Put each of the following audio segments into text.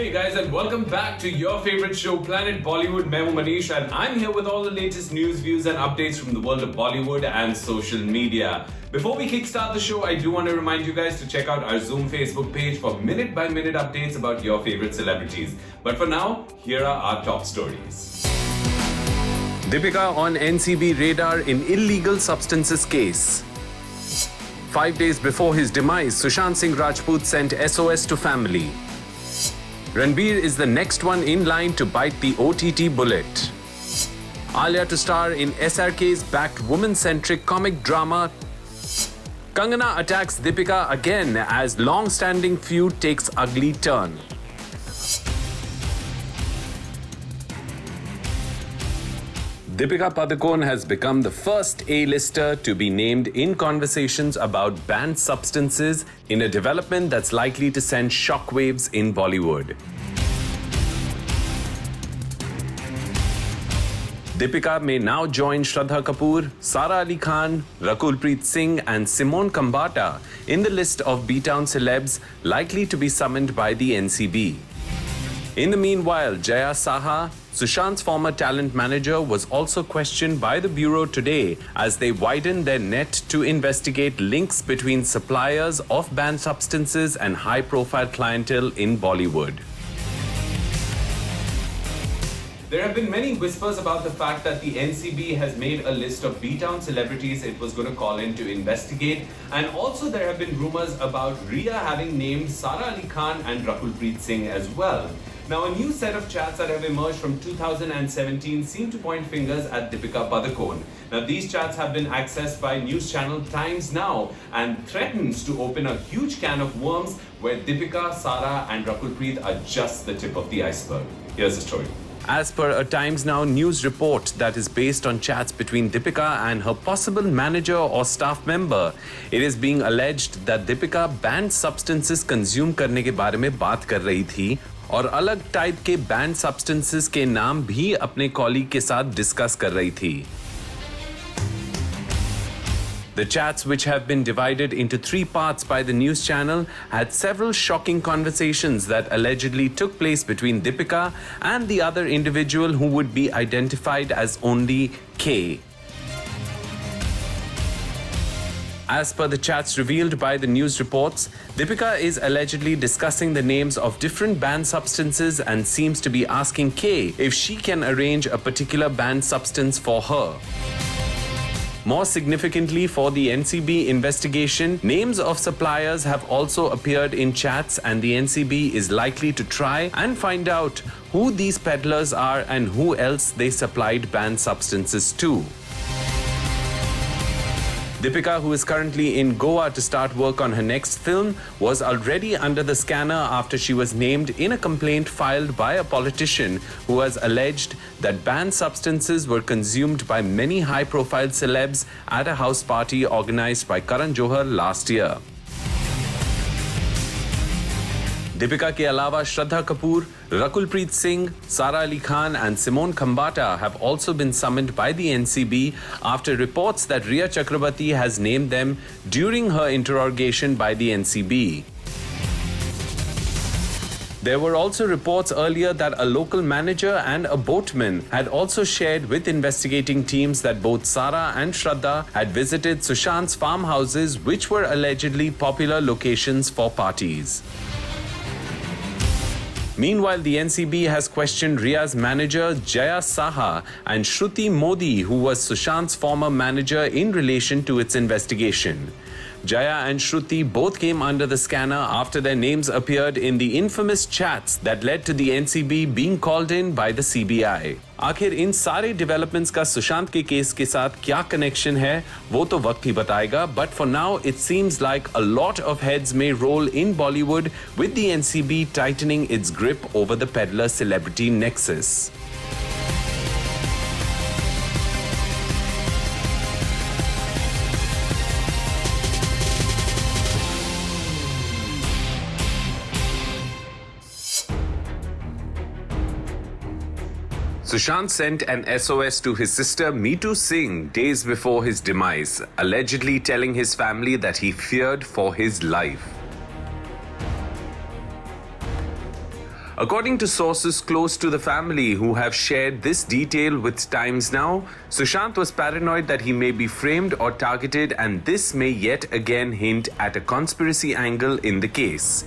Hey guys, and welcome back to your favorite show, Planet Bollywood. मैं हूं Manish, and I'm here with all the latest news, views, and updates from the world of Bollywood and social media. Before we kickstart the show, I do want to remind you guys to check out our Zoom Facebook page for minute-by-minute updates about your favorite celebrities. But for now, here are our top stories. Deepika on NCB radar in illegal substances case. 5 days before his demise, Sushant Singh Rajput sent SOS to family. Ranbir is the next one in line to bite the OTT bullet. Alia to star in SRK's backed woman-centric comic drama. Kangana attacks Deepika again as long-standing feud takes ugly turn. Deepika Padukone has become the first A-lister to be named in conversations about banned substances in a development that's likely to send shockwaves in Bollywood. Deepika may now join Shraddha Kapoor, Sara Ali Khan, Rakul Preet Singh and Simone Kambata in the list of B-Town celebs likely to be summoned by the NCB. In the meanwhile, Jaya Saha, Sushant's former talent manager, was also questioned by the Bureau today as they widened their net to investigate links between suppliers of banned substances and high-profile clientele in Bollywood. There have been many whispers about the fact that the NCB has made a list of B-Town celebrities it was going to call in to investigate. And also there have been rumors about Rhea having named Sara Ali Khan and Rakul Preet Singh as well. Now, a new set of chats that have emerged from 2017 seem to point fingers at Deepika Padukone. Now, these chats have been accessed by news channel Times Now and threatens to open a huge can of worms where Deepika, Sara and Rakul Preet are just the tip of the iceberg. Here's the story. As per a Times Now news report that is based on chats between Deepika and her possible manager or staff member, it is being alleged that Deepika banned substances consume करने के बारे में बात कर रही थी और अलग टाइप के बैंड सब्सटेंसेस के नाम भी अपने कॉलीग के साथ डिस्कस कर रही थी. The chats, which have been divided into 3 parts by the news channel, had several shocking conversations that allegedly took place between Deepika and the other individual who would be identified as only K. As per the chats revealed by the news reports, Deepika is allegedly discussing the names of different banned substances and seems to be asking K if she can arrange a particular banned substance for her. More significantly for the NCB investigation, names of suppliers have also appeared in chats and the NCB is likely to try and find out who these peddlers are and who else they supplied banned substances to. Deepika, who is currently in Goa to start work on her next film, was already under the scanner after she was named in a complaint filed by a politician who has alleged that banned substances were consumed by many high-profile celebs at a house party organized by Karan Johar last year. Deepika ke alawa Shraddha Kapoor, Rakul Preet Singh, Sara Ali Khan and Simone Kambata have also been summoned by the NCB after reports that Rhea Chakrabarti has named them during her interrogation by the NCB. There were also reports earlier that a local manager and a boatman had also shared with investigating teams that both Sara and Shraddha had visited Sushant's farmhouses, which were allegedly popular locations for parties. Meanwhile, the NCB has questioned Rhea's manager Jaya Saha and Shruti Modi, who was Sushant's former manager, in relation to its investigation. Jaya and Shruti both came under the scanner after their names appeared in the infamous chats that led to the NCB being called in by the CBI. आखिर इन सारे developments का सुशांत के case के साथ क्या connection है वो तो वक्त ही बताएगा, but for now it seems like a lot of heads may roll in Bollywood with the NCB tightening its grip over the peddler celebrity nexus. Sushant sent an SOS to his sister Meetu Singh days before his demise, allegedly telling his family that he feared for his life. According to sources close to the family who have shared this detail with Times Now, Sushant was paranoid that he may be framed or targeted, and this may yet again hint at a conspiracy angle in the case.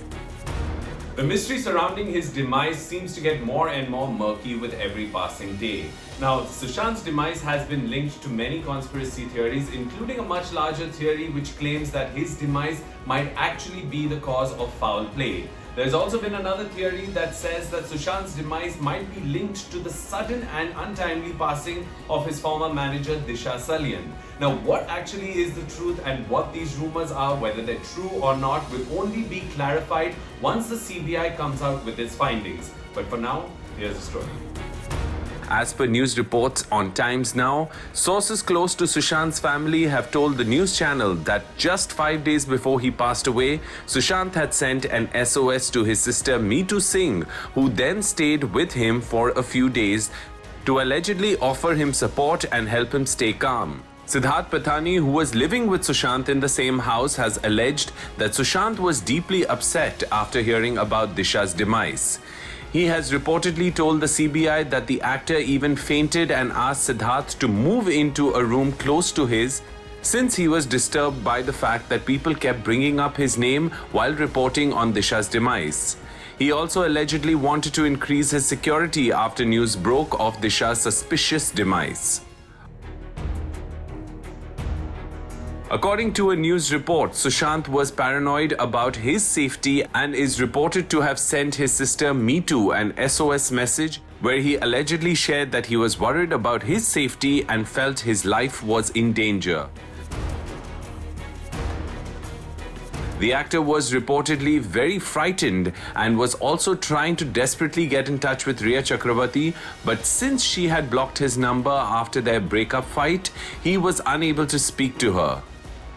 The mystery surrounding his demise seems to get more and more murky with every passing day. Now, Sushant's demise has been linked to many conspiracy theories, including a much larger theory which claims that his demise might actually be the cause of foul play. There's also been another theory that says that Sushant's demise might be linked to the sudden and untimely passing of his former manager Disha Salian. Now, what actually is the truth and what these rumors are, whether they're true or not, will only be clarified once the CBI comes out with its findings. But for now, here's the story. As per news reports on Times Now, sources close to Sushant's family have told the news channel that just 5 days before he passed away, Sushant had sent an SOS to his sister Meetu Singh, who then stayed with him for a few days to allegedly offer him support and help him stay calm. Siddharth Pathani, who was living with Sushant in the same house, has alleged that Sushant was deeply upset after hearing about Disha's demise. He has reportedly told the CBI that the actor even fainted and asked Siddharth to move into a room close to his, since he was disturbed by the fact that people kept bringing up his name while reporting on Disha's demise. He also allegedly wanted to increase his security after news broke of Disha's suspicious demise. According to a news report, Sushant was paranoid about his safety and is reported to have sent his sister Meetu an SOS message where he allegedly shared that he was worried about his safety and felt his life was in danger. The actor was reportedly very frightened and was also trying to desperately get in touch with Rhea Chakrabarti, but since she had blocked his number after their breakup fight, he was unable to speak to her.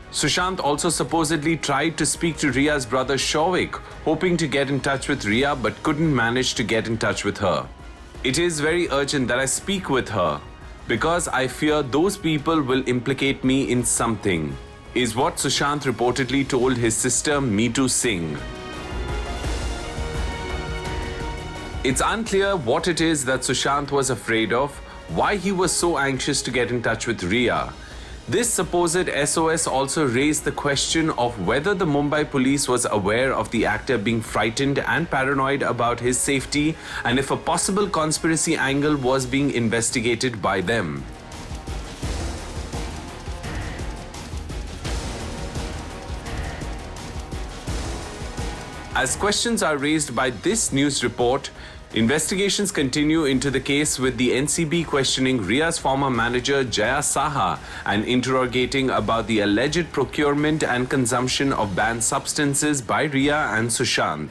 Sushant also supposedly tried to speak to Rhea's brother Shovik, hoping to get in touch with Rhea but couldn't manage to get in touch with her. It is very urgent that I speak with her because I fear those people will implicate me in something, is what Sushant reportedly told his sister Meetu Singh. It's unclear what it is that Sushant was afraid of, why he was so anxious to get in touch with Rhea. This supposed SOS also raised the question of whether the Mumbai police was aware of the actor being frightened and paranoid about his safety and if a possible conspiracy angle was being investigated by them. As questions are raised by this news report, investigations continue into the case with the NCB questioning Rhea's former manager Jaya Saha and interrogating about the alleged procurement and consumption of banned substances by Rhea and Sushant.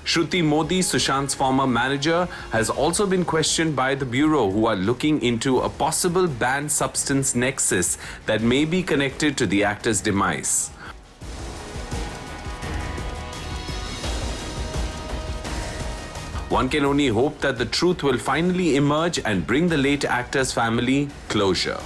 Shruti Modi, Sushant's former manager, has also been questioned by the Bureau, who are looking into a possible banned substance nexus that may be connected to the actor's demise. One can only hope that the truth will finally emerge and bring the late actor's family closure.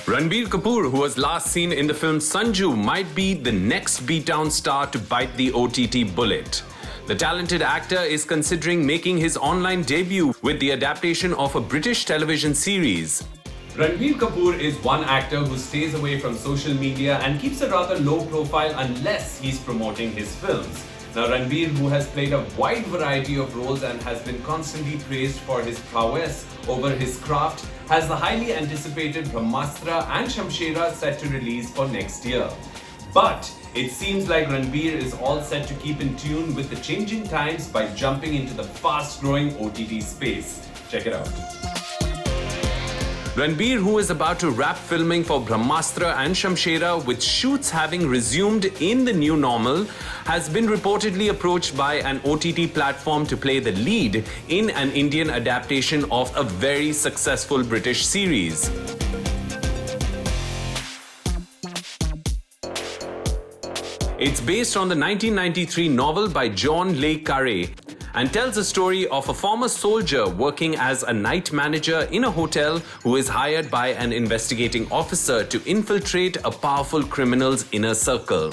Ranbir Kapoor, who was last seen in the film Sanju, might be the next B-Town star to bite the OTT bullet. The talented actor is considering making his online debut with the adaptation of a British television series. Ranbir Kapoor is one actor who stays away from social media and keeps a rather low profile unless he's promoting his films. Now, Ranbir, who has played a wide variety of roles and has been constantly praised for his prowess over his craft, has the highly anticipated Brahmastra and Shamshera set to release for next year. But it seems like Ranbir is all set to keep in tune with the changing times by jumping into the fast-growing OTT space. Check it out. Ranbir, who is about to wrap filming for Brahmastra and Shamshera, with shoots having resumed in the new normal, has been reportedly approached by an OTT platform to play the lead in an Indian adaptation of a very successful British series. It's based on the 1993 novel by John Le Carre and tells a story of a former soldier working as a night manager in a hotel who is hired by an investigating officer to infiltrate a powerful criminal's inner circle.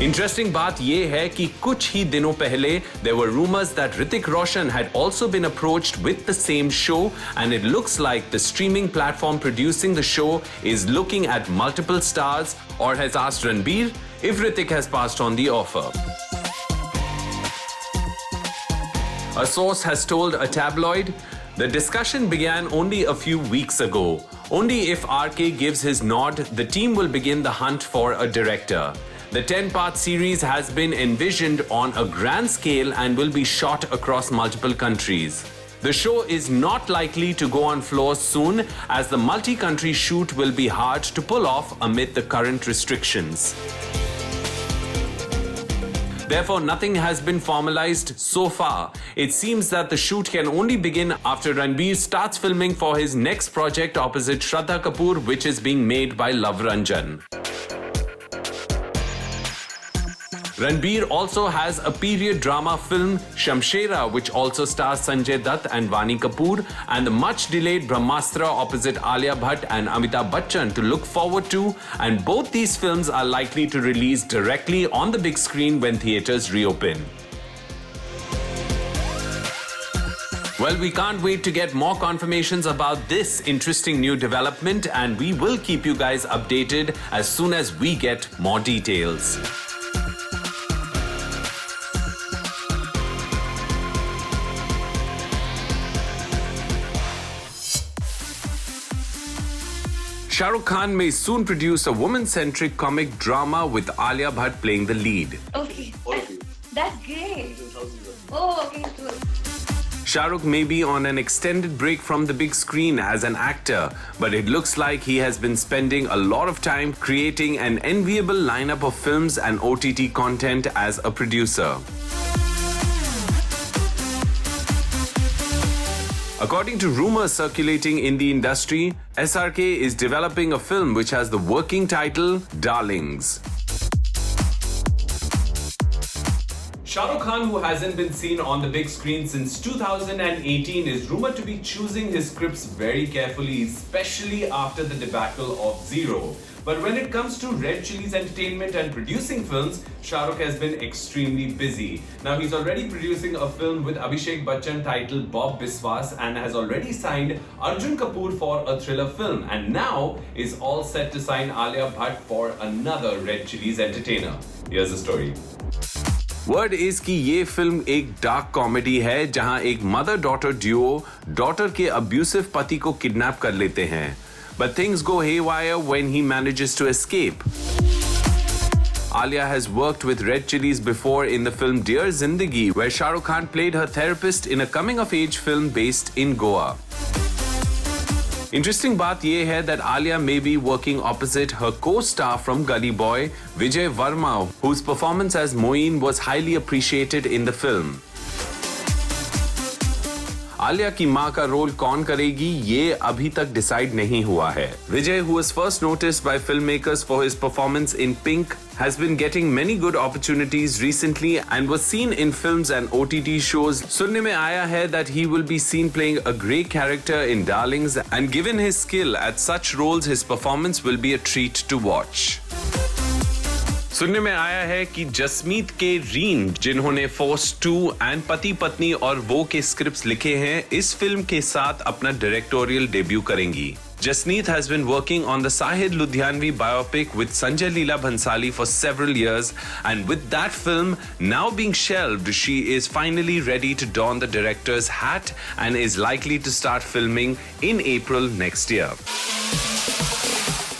Interesting बात ये है कि कुछ ही दिनों पहले there were rumors that Hrithik Roshan had also been approached with the same show, and it looks like the streaming platform producing the show is looking at multiple stars or has asked Ranbir if Hrithik has passed on the offer. A source has told a tabloid, the discussion began only a few weeks ago. Only if RK gives his nod, the team will begin the hunt for a director. The 10-part series has been envisioned on a grand scale and will be shot across multiple countries. The show is not likely to go on floors soon, as the multi-country shoot will be hard to pull off amid the current restrictions. Therefore, nothing has been formalized so far. It seems that the shoot can only begin after Ranbir starts filming for his next project opposite Shraddha Kapoor, which is being made by Love Ranjan. Ranbir also has a period drama film Shamshera, which also stars Sanjay Dutt and Vani Kapoor, and the much delayed Brahmastra opposite Alia Bhatt and Amitabh Bachchan to look forward to, and both these films are likely to release directly on the big screen when theatres reopen. Well, we can't wait to get more confirmations about this interesting new development, and we will keep you guys updated as soon as we get more details. Shah Rukh Khan may soon produce a woman-centric comic drama with Alia Bhatt playing the lead. Okay, that's great. Oh, okay, cool. Shah Rukh may be on an extended break from the big screen as an actor, but it looks like he has been spending a lot of time creating an enviable lineup of films and OTT content as a producer. According to rumors circulating in the industry, SRK is developing a film which has the working title Darlings. Shah Rukh Khan, who hasn't been seen on the big screen since 2018, is rumored to be choosing his scripts very carefully, especially after the debacle of Zero. But when it comes to Red Chillies Entertainment and producing films, Shah Rukh has been extremely busy. Now, he's already producing a film with Abhishek Bachchan titled Bob Biswas and has already signed Arjun Kapoor for a thriller film, and now is all set to sign Alia Bhatt for another Red Chillies entertainer. Here's the story. Word is कि ये film एक dark comedy है जहां एक mother daughter duo daughter के abusive पति को kidnap कर लेते हैं. But things go haywire when he manages to escape. Alia has worked with Red Chillies before in the film Dear Zindagi, where Shah Rukh Khan played her therapist in a coming-of-age film based in Goa. Interesting बात ये है that Alia may be working opposite her co-star from Gully Boy, Vijay Varma, whose performance as Moeen was highly appreciated in the film. Alia की मां का role कौन करेगी ये अभी तक डिसाइड नहीं हुआ है. Vijay, who was first noticed by filmmakers for his performance in Pink, has been getting many good opportunities recently and was seen in films and OTT shows. सुनने में आया है that he will be seen playing a great character in Darlings, and given his skill at such roles, his performance will be a treat to watch. सुनने में आया है कि जसमीत के रीन, जिन्होंने फोर्स 2 एंड पति पत्नी और वो के स्क्रिप्ट्स लिखे हैं, इस फिल्म के साथ अपना डायरेक्टोरियल डेब्यू करेंगी. Jasmeet has been working on the Sahid Ludhianvi biopic with Sanjay Leela Bhansali for several years, and with that film now being shelved, she is finally ready to don the director's hat and is likely to start filming in April next year.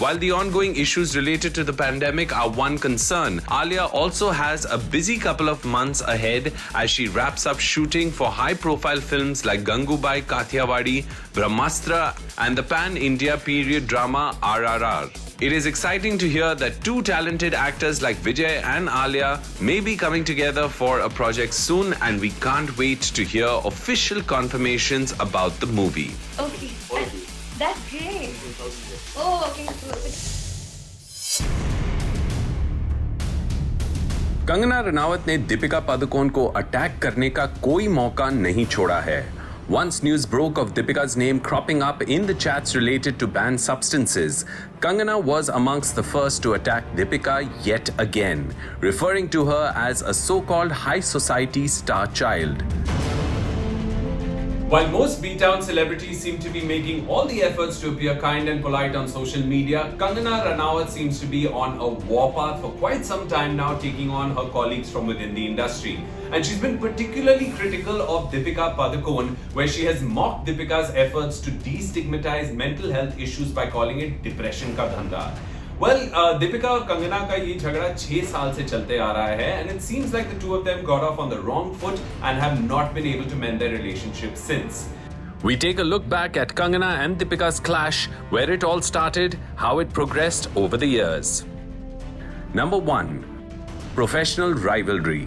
While the ongoing issues related to the pandemic are one concern, Alia also has a busy couple of months ahead as she wraps up shooting for high-profile films like Gangubai Kathiawadi, Brahmastra, and the pan-India period drama RRR. It is exciting to hear that two talented actors like Vijay and Alia may be coming together for a project soon, and we can't wait to hear official confirmations about the movie. Okay. That's great. Oh, okay. Kangana Ranaut ने दीपिका पादुकोण को attack करने का कोई मौका नहीं छोड़ा है. Once news broke of Deepika's name cropping up in the chats related to banned substances, Kangana was amongst the first to attack Deepika yet again, referring to her as a so-called high society star child. While most B-Town celebrities seem to be making all the efforts to appear kind and polite on social media, Kangana Ranaut seems to be on a warpath for quite some time now, taking on her colleagues from within the industry. And she's been particularly critical of Deepika Padukone, where she has mocked Deepika's efforts to destigmatize mental health issues by calling it depression ka dhanda. Well, Deepika और कंगना का ये झगड़ा 6 साल से चलते आ रहा है, and it seems like the two of them got off on the wrong foot and have not been able to mend their relationship since. We take a look back at Kangana and Deepika's clash, where it all started, how it progressed over the years. Number 1. Professional rivalry.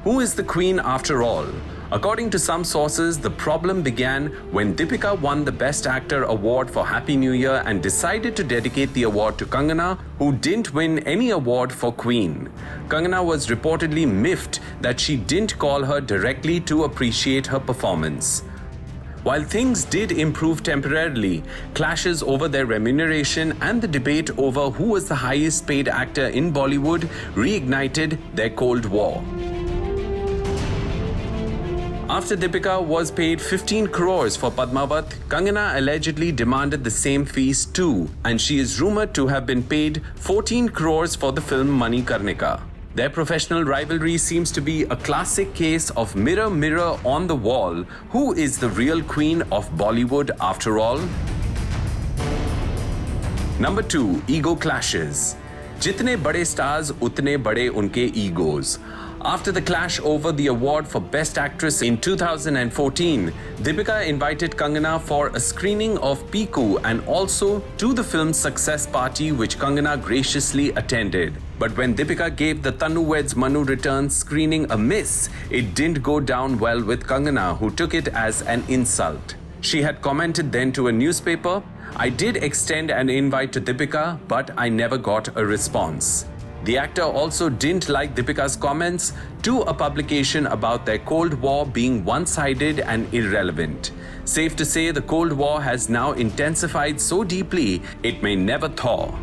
Who is the queen after all? According to some sources, the problem began when Deepika won the Best Actor award for Happy New Year and decided to dedicate the award to Kangana, who didn't win any award for Queen. Kangana was reportedly miffed that she didn't call her directly to appreciate her performance. While things did improve temporarily, clashes over their remuneration and the debate over who was the highest paid actor in Bollywood reignited their Cold War. After Deepika was paid 15 crores for Padmavat, Kangana allegedly demanded the same fees too, and she is rumored to have been paid 14 crores for the film Manikarnika. Their professional rivalry seems to be a classic case of mirror, mirror on the wall. Who is the real queen of Bollywood after all? Number 2. Ego clashes. जितने बड़े stars उतने बड़े उनके egos. After the clash over the award for Best Actress in 2014, Deepika invited Kangana for a screening of Piku and also to the film's success party, which Kangana graciously attended. But when Deepika gave the Tanu Weds Manu Returns screening a miss, it didn't go down well with Kangana, who took it as an insult. She had commented then to a newspaper, "I did extend an invite to Deepika, but I never got a response." The actor also didn't like Deepika's comments to a publication about their Cold War being one-sided and irrelevant. Safe to say, the Cold War has now intensified so deeply, it may never thaw.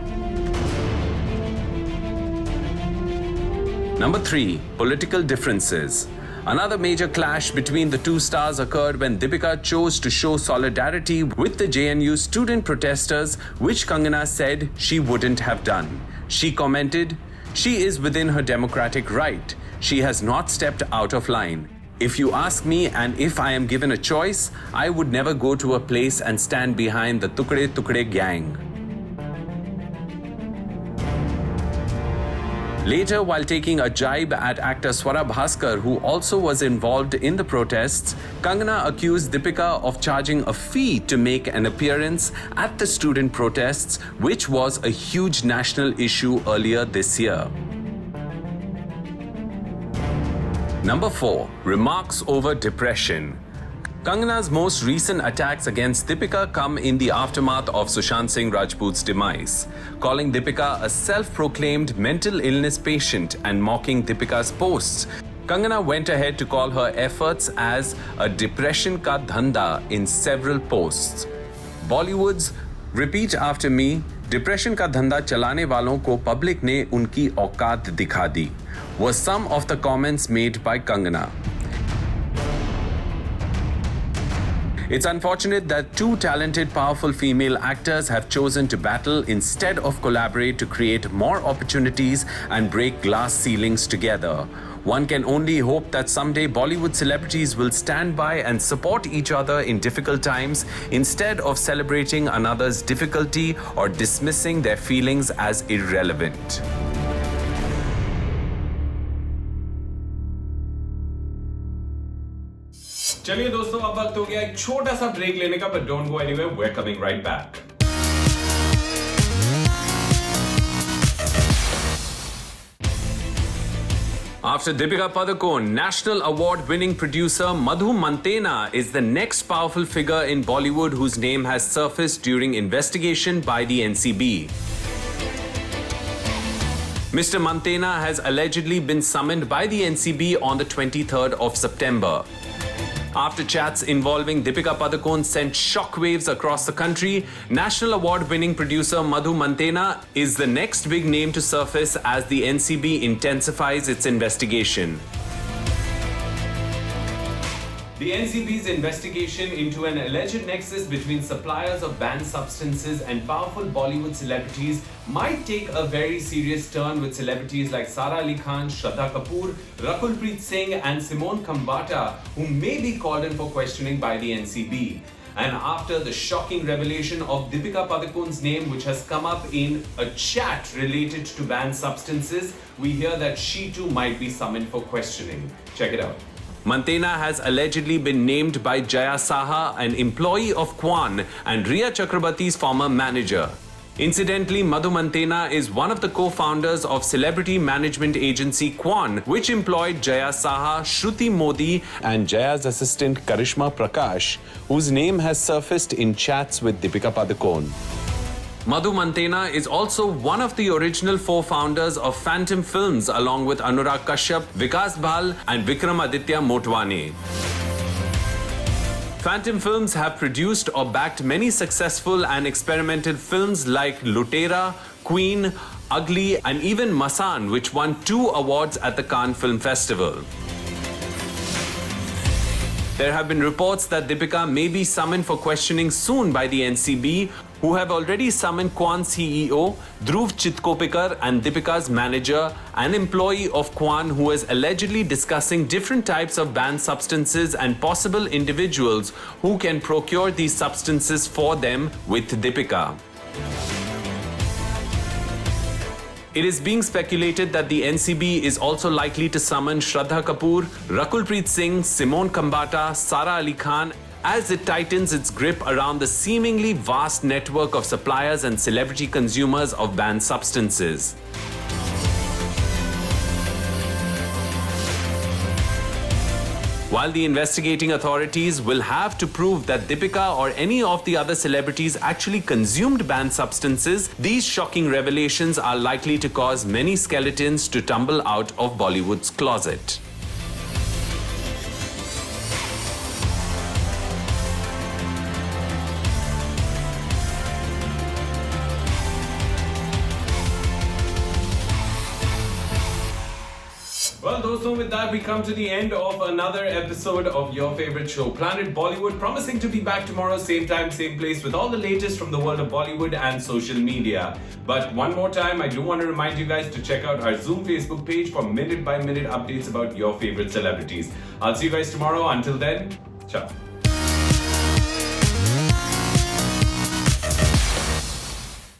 Number 3. Political differences. Another major clash between the two stars occurred when Deepika chose to show solidarity with the JNU student protesters, which Kangana said she wouldn't have done. She commented, "She is within her democratic right. She has not stepped out of line. If you ask me and if I am given a choice, I would never go to a place and stand behind the Tukde Tukde gang." Later, while taking a jibe at actor Swara Bhaskar, who also was involved in the protests, Kangana accused Deepika of charging a fee to make an appearance at the student protests, which was a huge national issue earlier this year. Number 4. Remarks over depression. Kangana's most recent attacks against Deepika come in the aftermath of Sushant Singh Rajput's demise, calling Deepika a self-proclaimed mental illness patient and mocking Deepika's posts. Kangana went ahead to call her efforts as a depression ka dhanda in several posts. Bollywood's "Repeat after me" depression ka dhanda chalane walon ko public ne unki औकात दिखा दी was some of the comments made by Kangana. It's unfortunate that two talented, powerful female actors have chosen to battle instead of collaborate to create more opportunities and break glass ceilings together. One can only hope that someday Bollywood celebrities will stand by and support each other in difficult times instead of celebrating another's difficulty or dismissing their feelings as irrelevant. चलिए दोस्तों, अब वक्त हो गया एक छोटा सा break लेने का, but don't go anywhere, we're coming right back. After Deepika Padukone, National Award-winning producer Madhu Mantena is the next powerful figure in Bollywood whose name has surfaced during investigation by the NCB. Mr. Mantena has allegedly been summoned by the NCB on the 23rd of September. After chats involving Deepika Padukone sent shockwaves across the country, National Award-winning producer Madhu Mantena is the next big name to surface as the NCB intensifies its investigation. The NCB's investigation into an alleged nexus between suppliers of banned substances and powerful Bollywood celebrities might take a very serious turn, with celebrities like Sara Ali Khan, Shraddha Kapoor, Rakul Preet Singh and Simone Kambata, who may be called in for questioning by the NCB. And after the shocking revelation of Deepika Padukone's name, which has come up in a chat related to banned substances, we hear that she too might be summoned for questioning. Check it out. Mantena has allegedly been named by Jaya Saha, an employee of Kwan and Rhea Chakrabarty's former manager. Incidentally, Madhu Mantena is one of the co-founders of celebrity management agency Kwan, which employed Jaya Saha, Shruti Modi and Jaya's assistant Karishma Prakash, whose name has surfaced in chats with Deepika Padukone. Madhu Mantena is also one of the original four founders of Phantom Films, along with Anurag Kashyap, Vikas Bhal and Vikramaditya Motwane. Phantom Films have produced or backed many successful and experimental films like Lutera, Queen, Ugly and even Masan, which won 2 awards at the Cannes Film Festival. There have been reports that Deepika may be summoned for questioning soon by the NCB, who have already summoned Kwan CEO Dhruv Chitkopikar and Deepika's manager, an employee of Kwan who is allegedly discussing different types of banned substances and possible individuals who can procure these substances for them with Deepika. It is being speculated that the NCB is also likely to summon Shraddha Kapoor, Rakul Preet Singh, Simone Kambata, Sara Ali Khan, as it tightens its grip around the seemingly vast network of suppliers and celebrity consumers of banned substances. While the investigating authorities will have to prove that Deepika or any of the other celebrities actually consumed banned substances, these shocking revelations are likely to cause many skeletons to tumble out of Bollywood's closet. Well, dosto, with that, we come to the end of another episode of your favorite show, Planet Bollywood, promising to be back tomorrow, same time, same place, with all the latest from the world of Bollywood and social media. But one more time, I do want to remind you guys to check out our Zoom Facebook page for minute-by-minute updates about your favorite celebrities. I'll see you guys tomorrow. Until then, ciao.